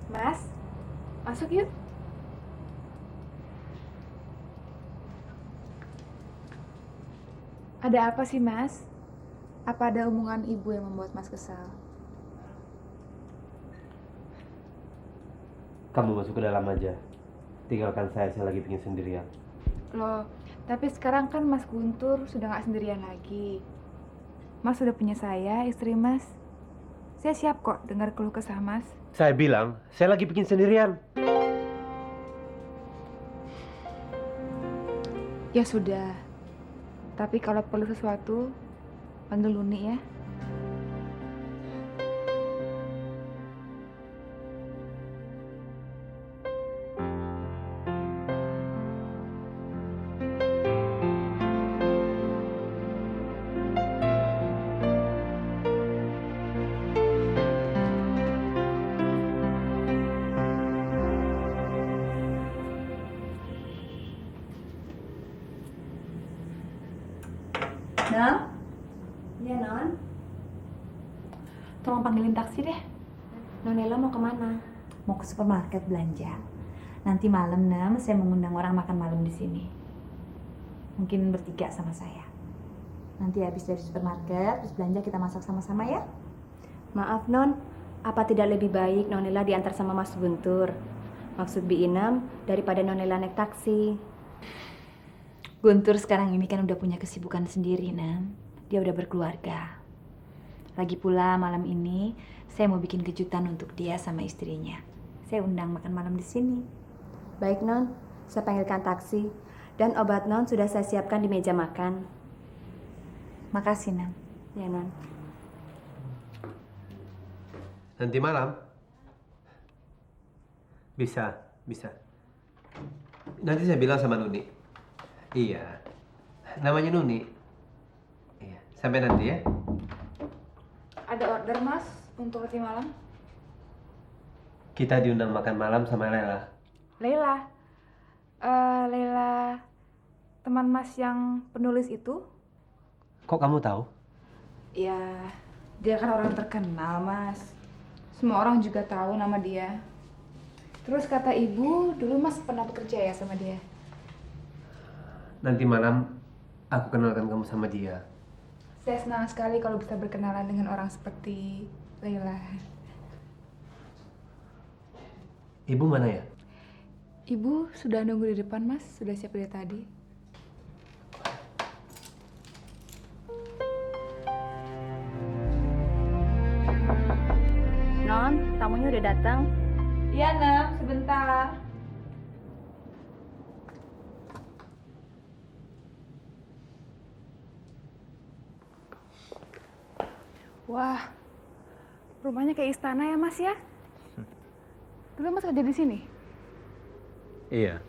Mas, masuk yuk. Ada apa sih, Mas? Apa ada omongan ibu yang membuat Mas kesal? Kamu masuk ke dalam aja. Tinggalkan saya lagi pingin sendirian. Loh, tapi sekarang kan Mas Guntur sudah nggak sendirian lagi. Mas sudah punya saya, istri Mas. Saya siap kok dengar keluh kesah Mas. Saya bilang, saya lagi pingin sendirian. Ya sudah, tapi kalau perlu sesuatu, panggil Luni ya. Non? Iya, Non. Tolong panggilin taksi deh. Nonella mau kemana? Mau ke supermarket belanja. Nanti malam, Nam, saya mengundang orang makan malam di sini. Mungkin bertiga sama saya. Nanti habis dari supermarket, terus belanja kita masak sama-sama ya? Maaf, Non. Apa tidak lebih baik Nonella diantar sama Mas Guntur? Maksud Bi Inem, daripada Nonella naik taksi. Guntur sekarang ini kan udah punya kesibukan sendiri, Nam. Dia udah berkeluarga. Lagi pula malam ini saya mau bikin kejutan untuk dia sama istrinya. Saya undang makan malam di sini. Baik, Non. Saya panggilkan taksi. Dan obat Non sudah saya siapkan di meja makan. Makasih, Nam. Ya, Non. Nanti malam? Bisa. Nanti saya bilang sama Nuni. Iya, namanya Nuni. Iya, sampai nanti ya. Ada order Mas untuk roti malam? Kita diundang makan malam sama Lela. Leila. Leila, teman Mas yang penulis itu? Kok kamu tahu? Ya, dia kan orang terkenal, Mas. Semua orang juga tahu nama dia. Terus kata ibu, dulu Mas pernah bekerja ya sama dia? Nanti malam aku kenalkan kamu sama dia. Saya senang sekali kalau bisa berkenalan dengan orang seperti Leila. Ibu mana ya? Ibu sudah nunggu di depan, Mas. Sudah siap dari tadi. Non, tamunya udah datang. Iya, Nam. Sebentar. Wah, rumahnya kayak istana ya, Mas ya? Dulu Mas kerja di sini? Iya.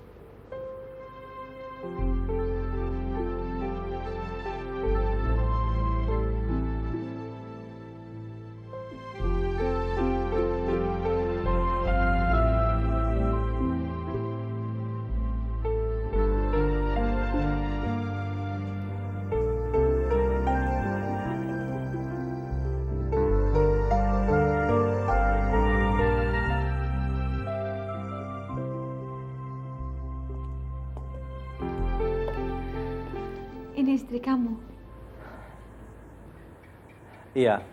Ini istri kamu. Iya,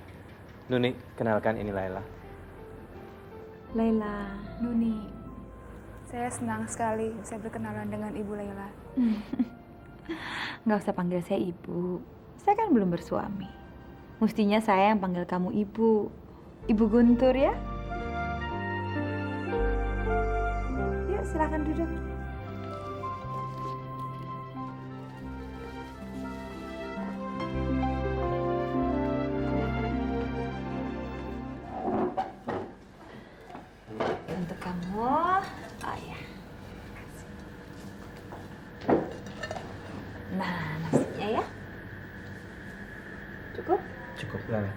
Nuni, kenalkan ini Laila. Laila. Nuni, saya senang sekali bisa berkenalan dengan Ibu Laila. Nggak usah panggil saya ibu. Saya kan belum bersuami. Mestinya saya yang panggil kamu ibu. Ibu Guntur ya. Yuk, silakan duduk. Untuk kamu, oh ya. Nah, nasinya ya. Cukup? Cukup, Lela.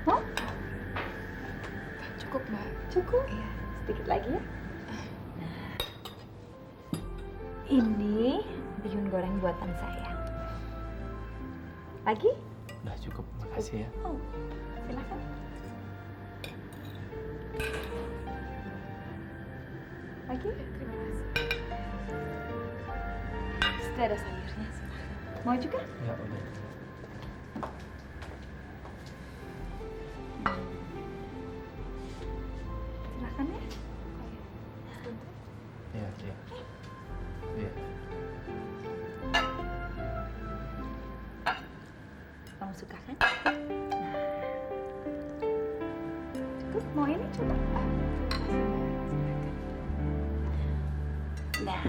Mau? Cukup, Mbak. Cukup? Iya. Sedikit lagi ya. Nah, ini bihun goreng buatan saya. Lagi? Udah cukup, makasih ya. Oh, silakan. Lagi? Terima kasih. Sudah ada sayurnya. Mau juga? Ya udah. Silahkan ya. Iya, iya. Iya. Kamu suka kan? Nah. Cukup, mau ini coba. Nah.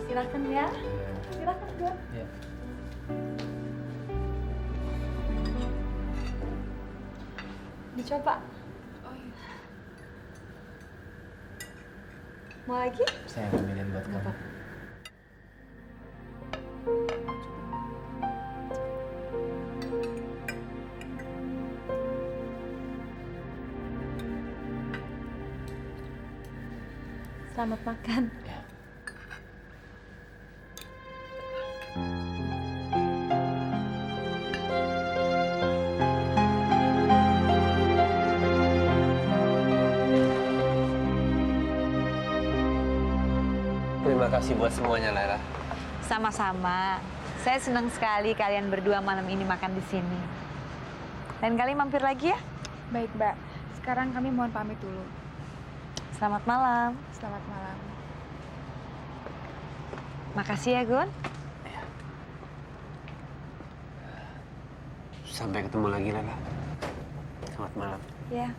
Silahkan ya. Silahkan, Gon. Iya. Dicoba. Oh iya. Mau lagi? Saya ambilin buat kamu. Selamat makan. Ya. Terima kasih buat semuanya, Lara. Sama-sama. Saya senang sekali kalian berdua malam ini makan di sini. Lain kali mampir lagi ya. Baik, Mbak. Sekarang kami mohon pamit dulu. Selamat malam. Selamat malam. Makasih ya, Gon. Sampai ketemu lagi, Lara. Selamat malam. Ya.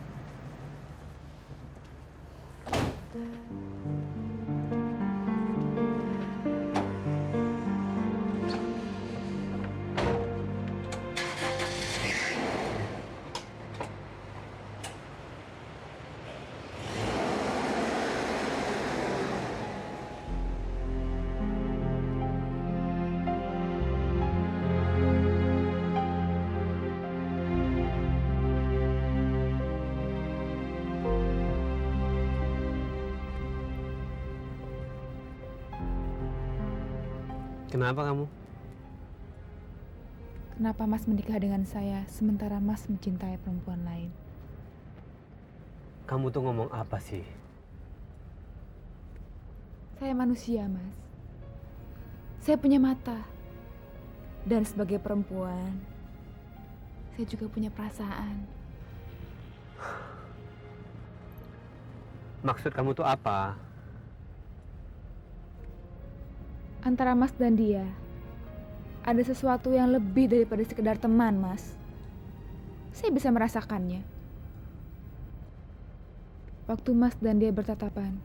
Kenapa kamu? Kenapa Mas menikah dengan saya sementara Mas mencintai perempuan lain? Kamu tuh ngomong apa sih? Saya manusia, Mas. Saya punya mata. Dan sebagai perempuan, saya juga punya perasaan. Maksud kamu tuh apa? Antara Mas dan dia, ada sesuatu yang lebih daripada sekedar teman, Mas. Saya bisa merasakannya. Waktu Mas dan dia bertatapan,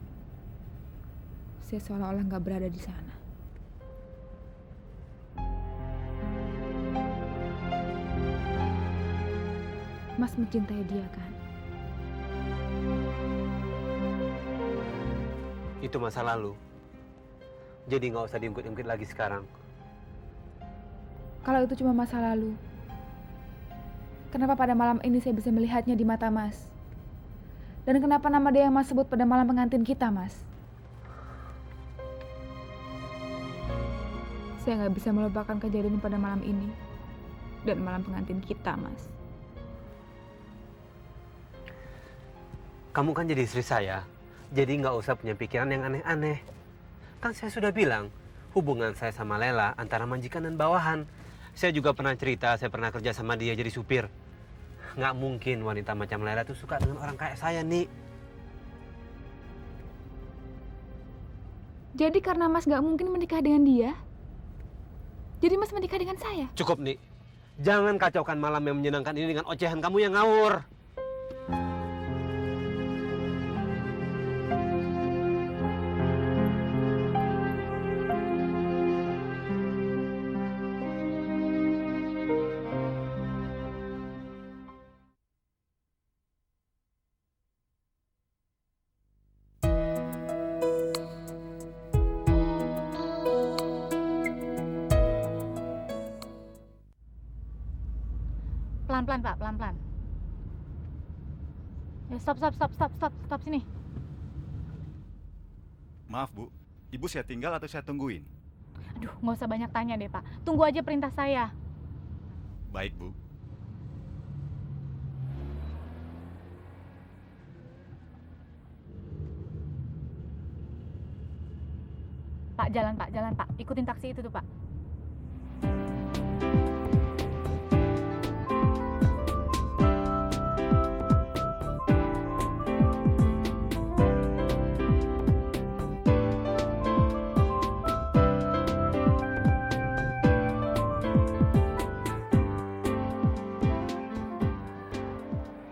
saya seolah-olah nggak berada di sana. Mas mencintai dia, kan? Itu masa lalu. Jadi nggak usah diungkit-ungkit lagi sekarang. Kalau itu cuma masa lalu, kenapa pada malam ini saya bisa melihatnya di mata Mas? Dan kenapa nama dia yang Mas sebut pada malam pengantin kita, Mas? Saya nggak bisa melupakan kejadian pada malam ini dan malam pengantin kita, Mas. Kamu kan jadi istri saya, jadi nggak usah punya pikiran yang aneh-aneh. Kan saya sudah bilang, hubungan saya sama Lela antara majikan dan bawahan. Saya juga pernah cerita, saya pernah kerja sama dia jadi supir. Nggak mungkin wanita macam Lela tuh suka dengan orang kayak saya, Nik. Jadi karena Mas nggak mungkin menikah dengan dia, jadi Mas menikah dengan saya? Cukup, Nik. Jangan kacaukan malam yang menyenangkan ini dengan ocehan kamu yang ngawur. Pelan-pelan, Pak, pelan-pelan. Ya, stop sini. Maaf Bu, Ibu saya tinggal atau saya tungguin? Aduh, nggak usah banyak tanya deh, Pak. Tunggu aja perintah saya. Baik Bu. Pak, jalan Pak. Ikutin taksi itu tuh Pak.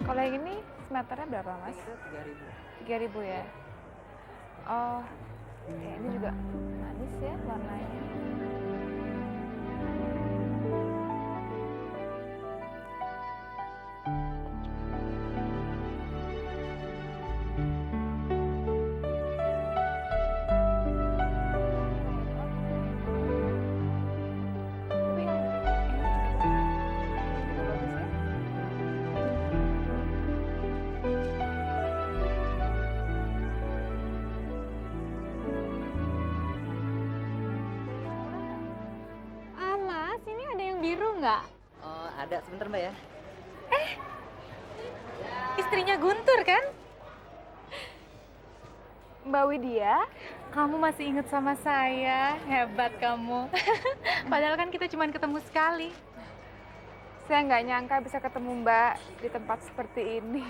Kalau yang ini semeternya berapa mas? 3.000 ya? Oh, ya ini juga manis ya warnanya. Tapi yang ini juga bagus ya. Ah Mas, ini ada yang biru nggak? Oh, ada. Sebentar, Mbak ya. Istrinya Guntur kan? Mbak Widya, Kamu masih inget sama saya, hebat kamu. Padahal kan kita cuma ketemu sekali. saya nggak nyangka bisa ketemu Mbak di tempat seperti ini.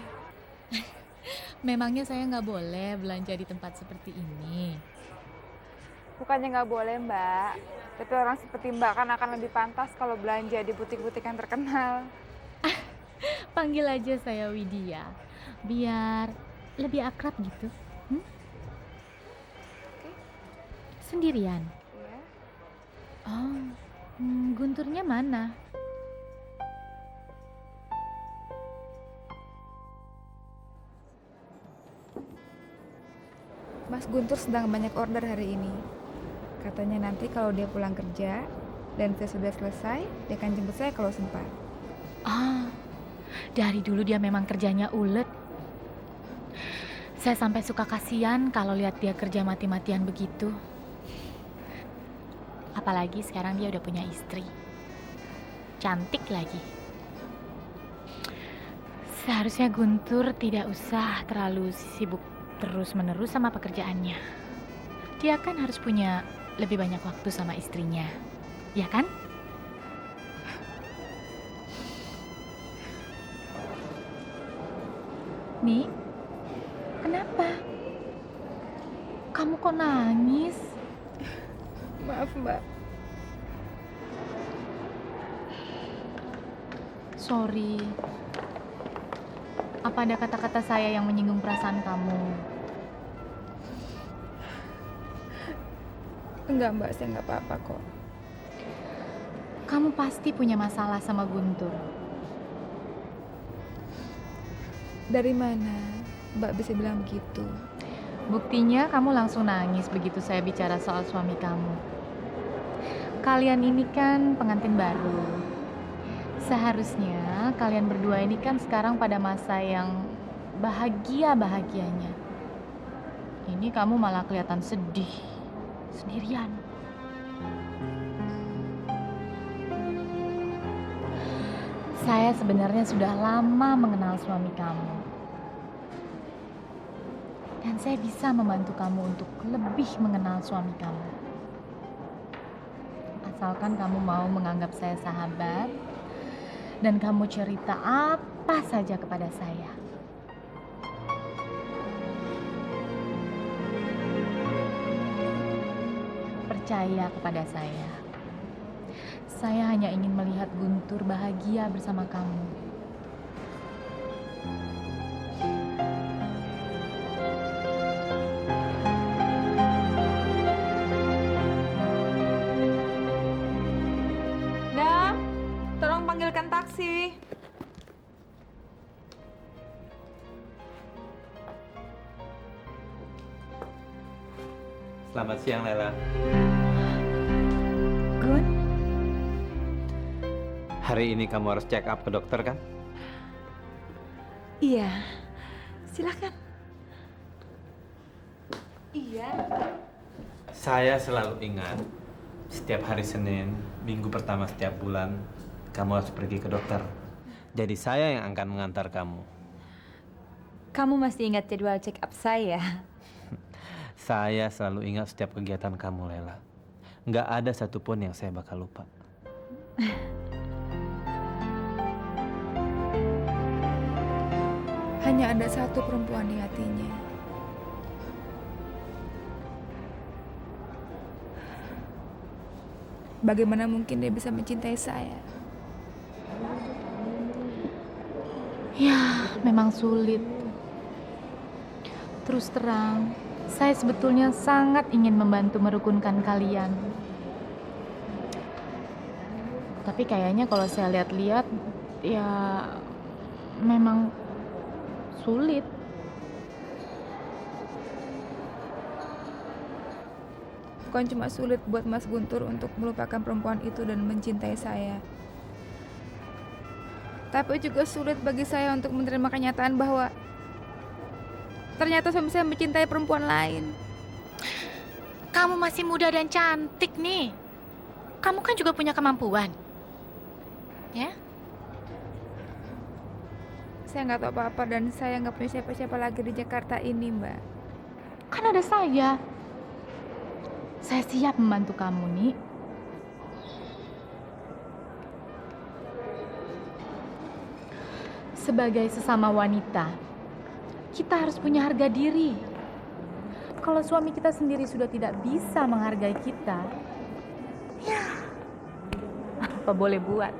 Memangnya saya nggak boleh belanja di tempat seperti ini? Bukannya nggak boleh Mbak, tapi orang seperti Mbak kan akan lebih pantas kalau belanja di butik-butik yang terkenal. Panggil aja saya Widya, biar lebih akrab gitu. Sendirian? Ya. Oh, Gunturnya mana? Mas Guntur sedang banyak order hari ini. Katanya nanti kalau dia pulang kerja dan saya sudah selesai, dia akan jemput saya kalau sempat. Ah, dari dulu dia memang kerjanya ulet. Saya sampai suka kasihan kalau lihat dia kerja mati-matian begitu. Apalagi sekarang dia udah punya istri. Cantik lagi. Seharusnya Guntur tidak usah terlalu sibuk terus-menerus sama pekerjaannya. Dia kan harus punya lebih banyak waktu sama istrinya. Ya kan? Nih, kenapa? Kamu kok nangis? Maaf Mbak. Sorry. Apa ada kata-kata saya yang menyinggung perasaan kamu? Enggak Mbak, saya nggak apa-apa kok. Kamu pasti punya masalah sama Guntur. Dari mana Mbak bisa bilang begitu? Buktinya kamu langsung nangis begitu saya bicara soal suami kamu. Kalian ini kan pengantin baru. Seharusnya kalian berdua ini kan sekarang pada masa yang bahagia-bahagianya. Ini kamu malah kelihatan sedih, sendirian. Saya sebenarnya sudah lama mengenal suami kamu. Dan saya bisa membantu kamu untuk lebih mengenal suami kamu. Asalkan kamu mau menganggap saya sahabat dan kamu cerita apa saja kepada saya. Percaya kepada saya. Saya hanya ingin melihat Guntur bahagia bersama kamu. Nah, tolong panggilkan taksi. Selamat siang, Lela. Gun, Hari ini kamu harus check up ke dokter, kan? Iya, silakan. Iya. Saya selalu ingat, setiap hari Senin, minggu pertama setiap bulan, kamu harus pergi ke dokter. Jadi saya yang akan mengantar kamu. Kamu masih ingat jadwal check up saya? Saya selalu ingat setiap kegiatan kamu, Lela. Nggak ada satupun yang saya bakal lupa. Hanya ada satu perempuan di hatinya. Bagaimana mungkin dia bisa mencintai saya? Ya, memang sulit. Terus terang, saya sebetulnya sangat ingin membantu merukunkan kalian. Tapi kayaknya kalau saya lihat-lihat, ya memang sulit. Bukan cuma sulit buat Mas Guntur untuk melupakan perempuan itu dan mencintai saya, tapi juga sulit bagi saya untuk menerima kenyataan bahwa ternyata suami saya mencintai perempuan lain. Kamu masih muda dan cantik nih. Kamu kan juga punya kemampuan. Ya? Saya nggak tahu apa-apa dan saya nggak punya siapa-siapa lagi di Jakarta ini, Mbak. Kan ada saya. Saya siap membantu kamu, nih. Sebagai sesama wanita, kita harus punya harga diri. Kalau suami kita sendiri sudah tidak bisa menghargai kita, ya apa boleh buat.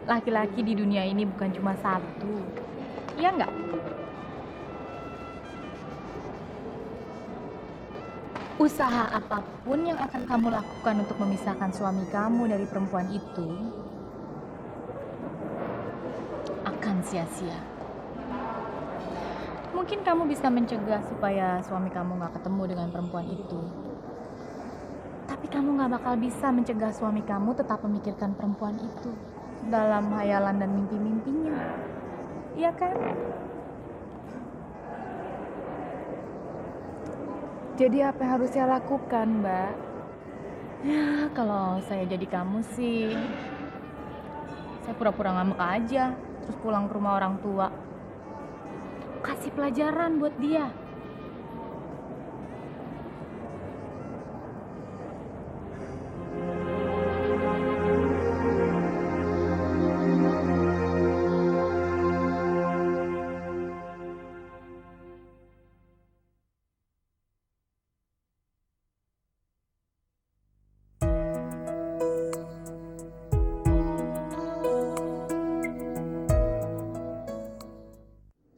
Laki-laki di dunia ini bukan cuma satu, ya enggak? Usaha apapun yang akan kamu lakukan untuk memisahkan suami kamu dari perempuan itu akan sia-sia. Mungkin kamu bisa mencegah supaya suami kamu gak ketemu dengan perempuan itu. Tapi kamu gak bakal bisa mencegah suami kamu tetap memikirkan perempuan itu dalam hayalan dan mimpi-mimpinya. Iya kan? Jadi apa yang harus saya lakukan, Mbak? Ya, kalau saya jadi kamu sih, saya pura-pura ngambek aja, terus pulang ke rumah orang tua. Kasih pelajaran buat dia.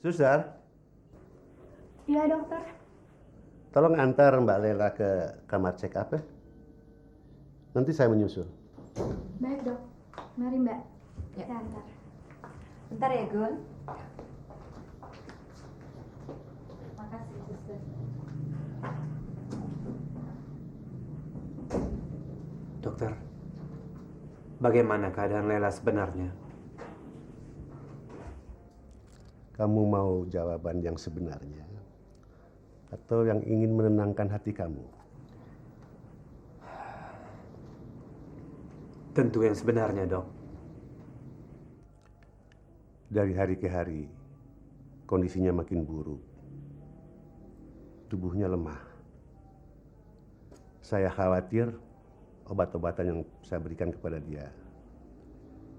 Suster, Iya dokter. tolong antar Mbak Lela ke kamar check up ya. Nanti saya menyusul. Baik dok. Mari mbak. Ya. Saya antar. Bentar ya Gun. Makasih suster. Dokter, bagaimana keadaan Lela sebenarnya? Kamu mau jawaban yang sebenarnya atau yang ingin menenangkan hati kamu? Tentu yang sebenarnya, Dok. Dari hari ke hari, kondisinya makin buruk. Tubuhnya lemah. Saya khawatir obat-obatan yang saya berikan kepada dia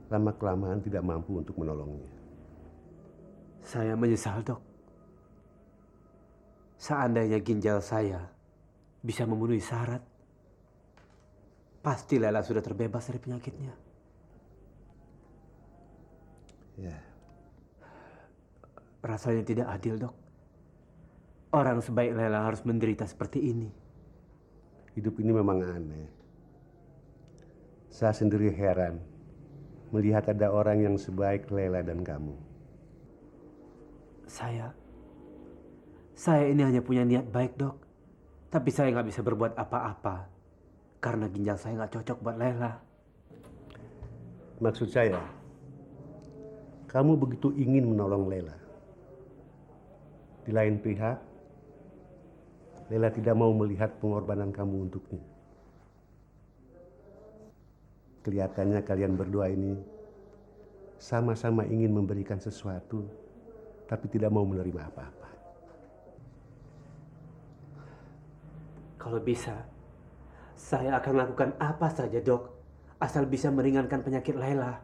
lama-kelamaan tidak mampu untuk menolongnya. Saya menyesal, Dok. Seandainya ginjal saya bisa memenuhi syarat, pasti Lela sudah terbebas dari penyakitnya. Ya, Rasanya tidak adil, Dok. Orang sebaik Lela harus menderita seperti ini. hidup ini memang aneh. Saya sendiri heran melihat ada orang yang sebaik Lela dan kamu. Saya ini hanya punya niat baik, Dok. Tapi saya nggak bisa berbuat apa-apa karena ginjal saya nggak cocok buat Lela. Maksud saya, kamu begitu ingin menolong Lela. Di lain pihak, Lela tidak mau melihat pengorbanan kamu untuknya. Kelihatannya kalian berdua ini sama-sama ingin memberikan sesuatu, tapi tidak mau menerima apa-apa. Kalau bisa, saya akan lakukan apa saja, Dok, asal bisa meringankan penyakit Laila.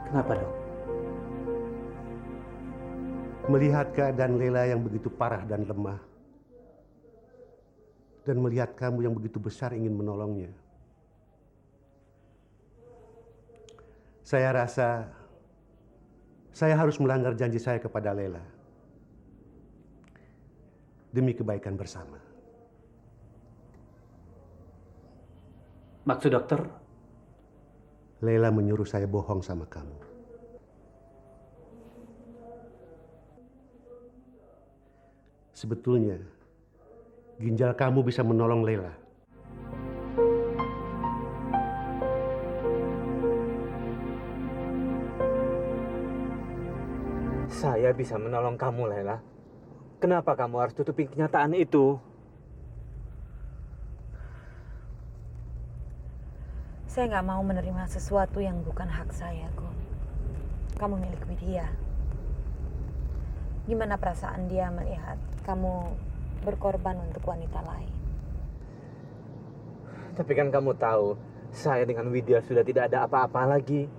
Kenapa, Dok? Melihat keadaan Lela yang begitu parah dan lemah, dan melihat kamu yang begitu besar ingin menolongnya, saya rasa saya harus melanggar janji saya kepada Lela demi kebaikan bersama. Maksud dokter? Lela menyuruh saya bohong sama kamu. Sebetulnya, ginjal kamu bisa menolong Lela. Saya bisa menolong kamu, Laila. Kenapa kamu harus tutupi kenyataan itu? Saya nggak mau menerima sesuatu yang bukan hak saya, Gun. Kamu milik Widya. Gimana perasaan dia melihat kamu berkorban untuk wanita lain? Tapi kan kamu tahu, saya dengan Widya sudah tidak ada apa-apa lagi.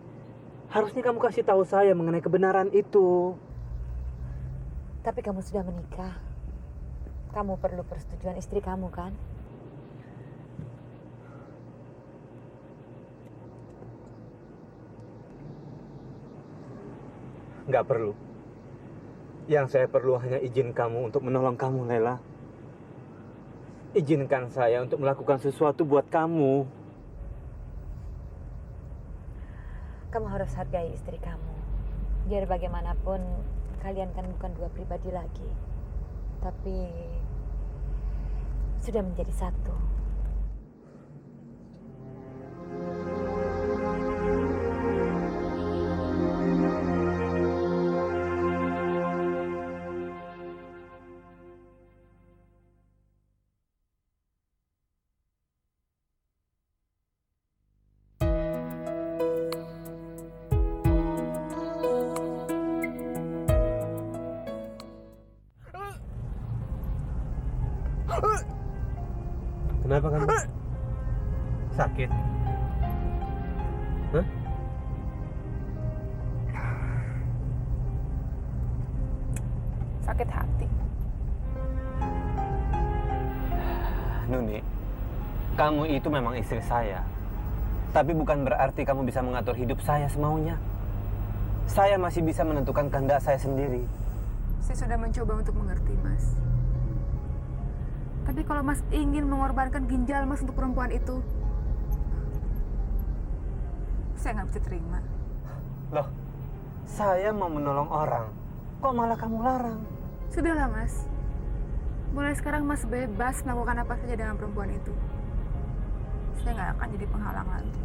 Harusnya kamu kasih tahu saya mengenai kebenaran itu. Tapi kamu sudah menikah. Kamu perlu persetujuan istri kamu, kan? Nggak perlu. Yang saya perlu hanya izin kamu untuk menolong kamu, Lela. Izinkan saya untuk melakukan sesuatu buat kamu. Kamu harus hargai istri kamu. Biar bagaimanapun, kalian kan bukan dua pribadi lagi. Tapi sudah menjadi satu. Kenapa kamu? Sakit? Hah? Sakit hati. Nuni, kamu itu memang istri saya. Tapi bukan berarti kamu bisa mengatur hidup saya semaunya. Saya masih bisa menentukan kehendak saya sendiri. Saya sudah mencoba untuk mengerti, Mas. Tapi kalau Mas ingin mengorbankan ginjal Mas untuk perempuan itu, saya nggak bisa terima. Loh, saya mau menolong orang. Kok malah kamu larang? Sudahlah, Mas. Mulai sekarang Mas bebas melakukan apa saja dengan perempuan itu. Saya nggak akan jadi penghalang lagi.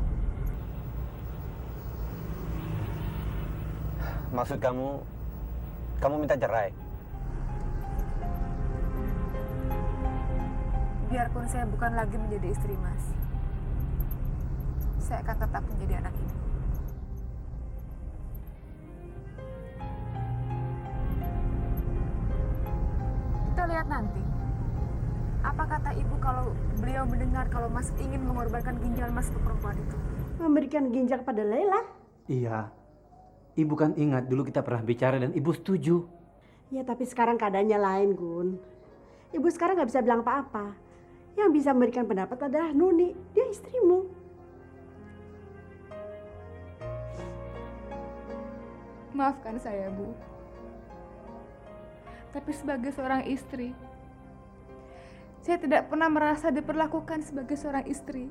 Maksud kamu minta cerai? Biarpun saya bukan lagi menjadi istri Mas, saya akan tetap menjadi anak ibu. Kita lihat nanti. Apa kata ibu kalau beliau mendengar kalau Mas ingin mengorbankan ginjal Mas untuk perempuan itu? Memberikan ginjal pada Lela? Iya. Ibu kan ingat dulu kita pernah bicara dan ibu setuju. Ya tapi sekarang keadaannya lain, Gun. Ibu sekarang nggak bisa bilang apa-apa. Yang bisa memberikan pendapat adalah Nuni, dia istrimu. Maafkan saya, Bu. Tapi sebagai seorang istri, saya tidak pernah merasa diperlakukan sebagai seorang istri.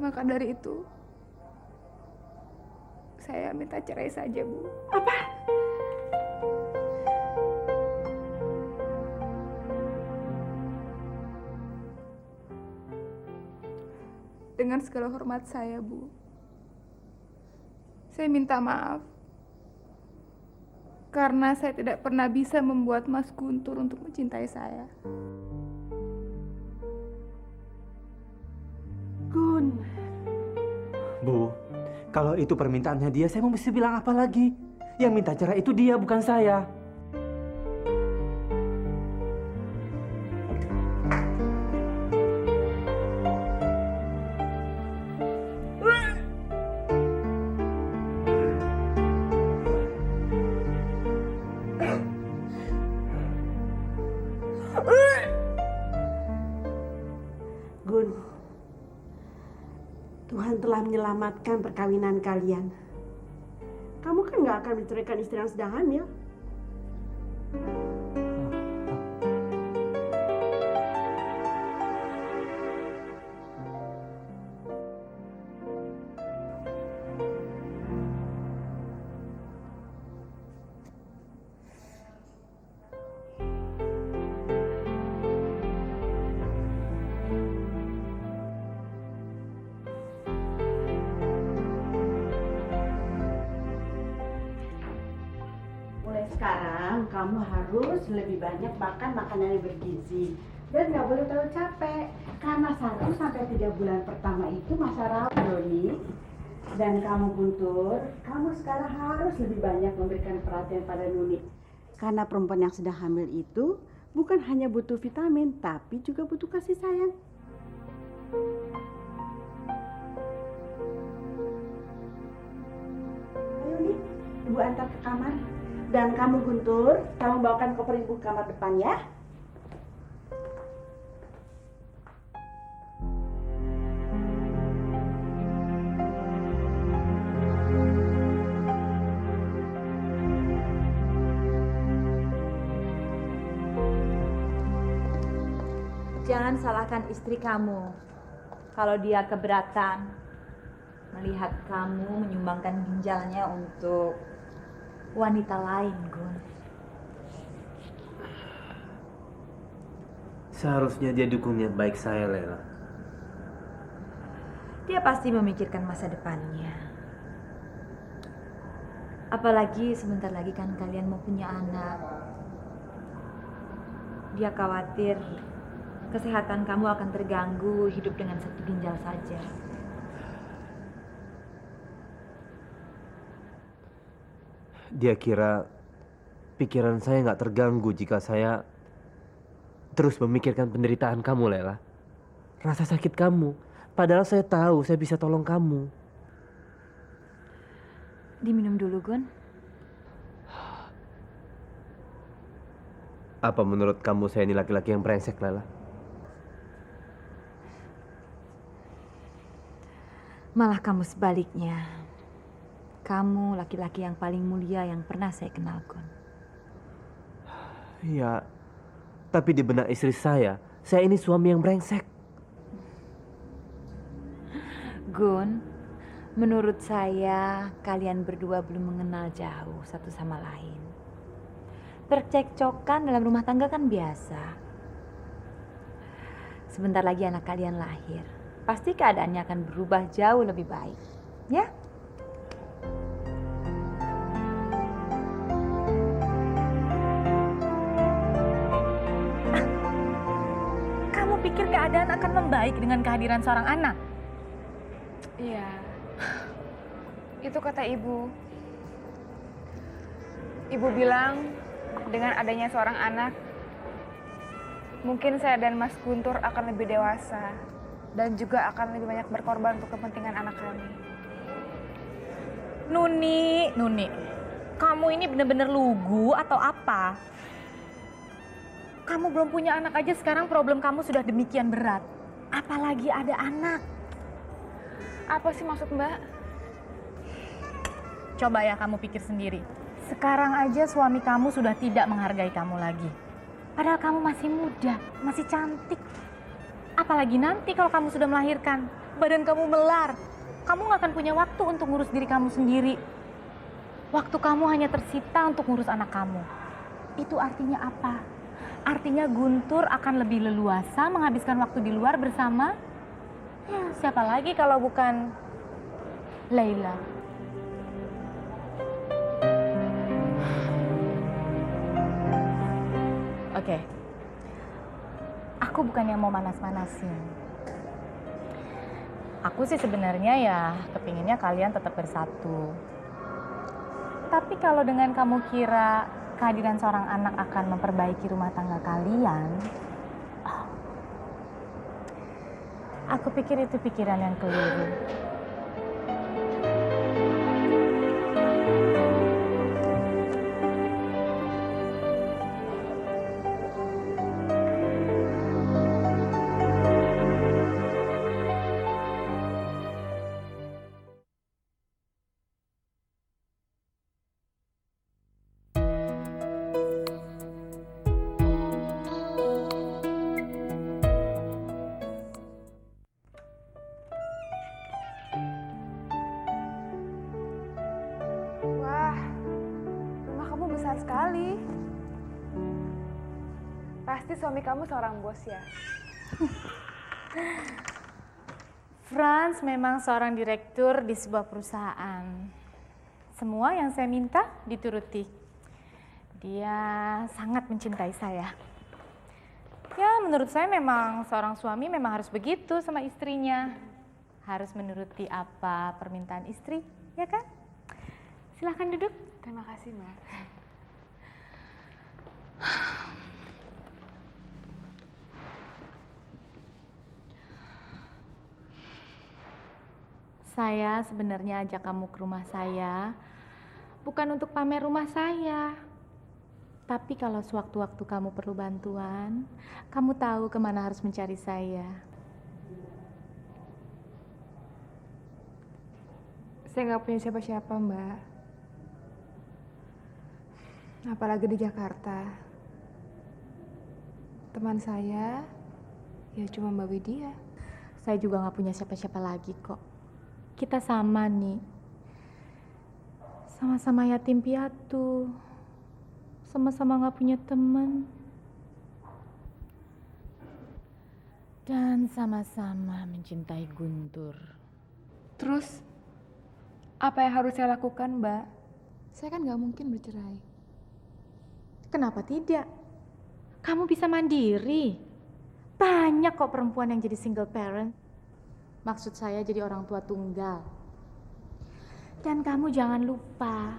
Maka dari itu, saya minta cerai saja, Bu. Apa? Dengan segala hormat saya, Bu. Saya minta maaf. Karena saya tidak pernah bisa membuat Mas Guntur untuk mencintai saya. Gun. Bu, Kalau itu permintaannya dia, saya mau mesti bilang apa lagi? Yang minta cerai itu dia, bukan saya. Gun, Tuhan telah menyelamatkan perkawinan kalian. Kamu kan nggak akan menceraikan istri yang sedang hamil. Mulai sekarang kamu harus lebih banyak makan makanan yang bergizi dan nggak boleh terlalu capek karena 1 sampai 3 bulan pertama itu masa rawat Doni. Dan kamu Guntur, kamu sekarang harus lebih banyak memberikan perhatian pada Nuni karena perempuan yang sedang hamil itu bukan hanya butuh vitamin tapi juga butuh kasih sayang. Ayo nih, Ibu antar ke kamar. Dan kamu Guntur, kamu bawakan koper ibu ke kamar depan ya. Jangan salahkan istri kamu kalau dia keberatan melihat kamu menyumbangkan ginjalnya untuk wanita lain, Gun. Seharusnya dia dukung niat baik saya, Lela. Dia pasti memikirkan masa depannya. Apalagi sebentar lagi kan kalian mau punya anak. Dia khawatir kesehatan kamu akan terganggu hidup dengan 1 ginjal saja. Dia kira pikiran saya nggak terganggu jika saya terus memikirkan penderitaan kamu, Lela. Rasa sakit kamu. Padahal saya tahu saya bisa tolong kamu. Diminum dulu, Gun. Apa menurut kamu saya ini laki-laki yang brengsek, Lela? Malah kamu sebaliknya. Kamu laki-laki yang paling mulia yang pernah saya kenal, Gun. Iya, tapi di benak istri saya ini suami yang brengsek. Gun, menurut saya kalian berdua belum mengenal jauh satu sama lain. Percekcokan dalam rumah tangga kan biasa. Sebentar lagi anak kalian lahir. Pasti keadaannya akan berubah jauh lebih baik. Ya? Kamu pikir keadaan akan membaik dengan kehadiran seorang anak? Iya. Itu kata ibu. Ibu bilang dengan adanya seorang anak, mungkin saya dan Mas Guntur akan lebih dewasa dan juga akan lebih banyak berkorban untuk kepentingan anak kami. Nuni, kamu ini benar-benar lugu atau apa? Kamu belum punya anak aja sekarang problem kamu sudah demikian berat. Apalagi ada anak. Apa sih maksud Mbak? Coba ya kamu pikir sendiri. Sekarang aja suami kamu sudah tidak menghargai kamu lagi. Padahal kamu masih muda, masih cantik. Apalagi nanti kalau kamu sudah melahirkan, badan kamu melar. Kamu gak akan punya waktu untuk ngurus diri kamu sendiri. Waktu kamu hanya tersita untuk ngurus anak kamu. Itu artinya apa? Artinya Guntur akan lebih leluasa menghabiskan waktu di luar bersama siapa lagi kalau bukan Laila. Oke. Aku bukan yang mau manas-manasin. Aku sih sebenarnya ya kepinginnya kalian tetap bersatu. Tapi kalau dengan kamu kira kehadiran seorang anak akan memperbaiki rumah tangga kalian, aku pikir itu pikiran yang keliru. Wah, rumah kamu besar sekali. Pasti suami kamu seorang bos ya? Franz memang seorang direktur di sebuah perusahaan. Semua yang saya minta dituruti. Dia sangat mencintai saya. Ya, menurut saya memang seorang suami memang harus begitu sama istrinya. Harus menuruti apa permintaan istri, ya kan? Silahkan duduk. Terima kasih, Mbak. Saya sebenarnya ajak kamu ke rumah saya, bukan untuk pamer rumah saya. Tapi kalau sewaktu-waktu kamu perlu bantuan, kamu tahu kemana harus mencari saya. Saya nggak punya siapa-siapa, Mbak. Apalagi di Jakarta. Teman saya, ya cuma Mbak Widya. Saya juga nggak punya siapa-siapa lagi kok. Kita sama nih. Sama-sama yatim piatu. Sama-sama nggak punya teman. Dan sama-sama mencintai Guntur. Terus, apa yang harus saya lakukan, Mbak? Saya kan nggak mungkin bercerai. Kenapa tidak? Kamu bisa mandiri. Banyak kok perempuan yang jadi single parent. Maksud saya jadi orang tua tunggal. Dan kamu jangan lupa,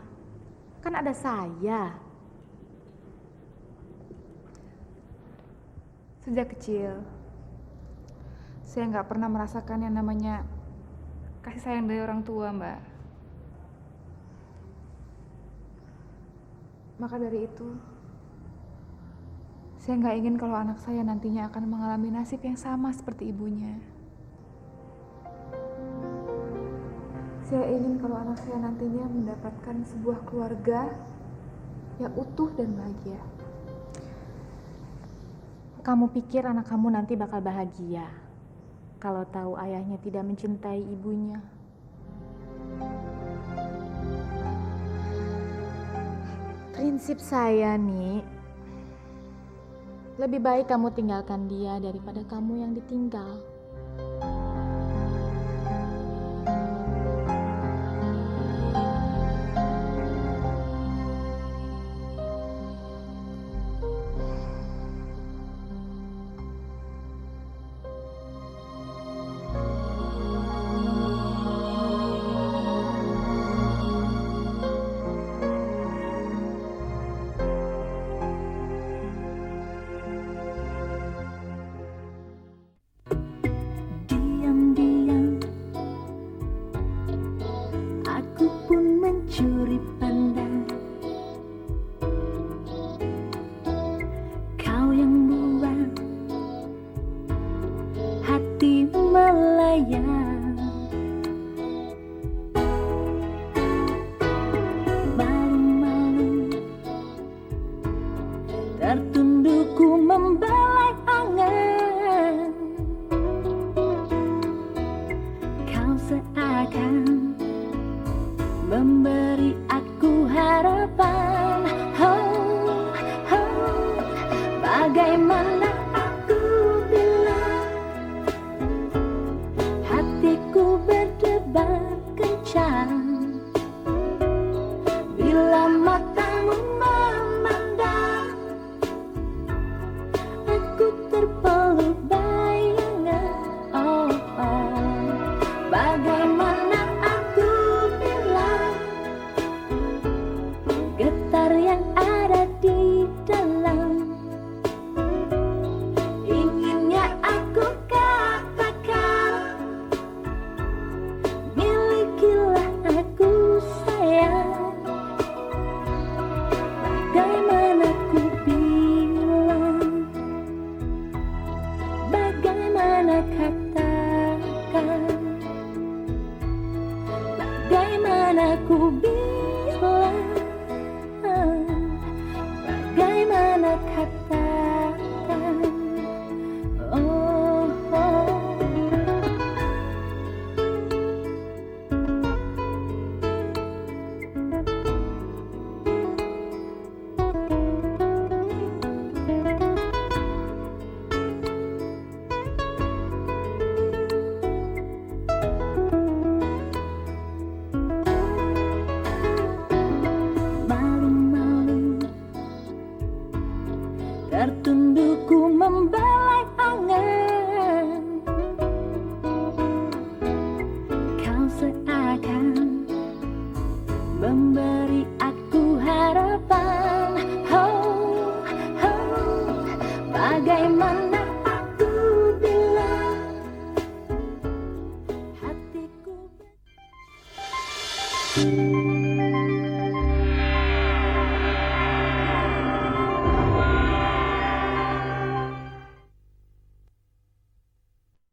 kan ada saya. Sejak kecil, saya nggak pernah merasakan yang namanya kasih sayang dari orang tua, Mbak. Maka dari itu, saya nggak ingin kalau anak saya nantinya akan mengalami nasib yang sama seperti ibunya. Saya ingin kalau anak saya nantinya mendapatkan sebuah keluarga yang utuh dan bahagia. Kamu pikir anak kamu nanti bakal bahagia kalau tahu ayahnya tidak mencintai ibunya? Prinsip saya nih, lebih baik kamu tinggalkan dia daripada kamu yang ditinggal. Tertundukku membelai angan, kau seakan memberi aku harapan. Oh, oh, bagaimana aku bilang, hatiku berdebar kencang bila matamu memandang. Aku terpeluk bayangan, oh, oh, bagaimana aku bilang hatiku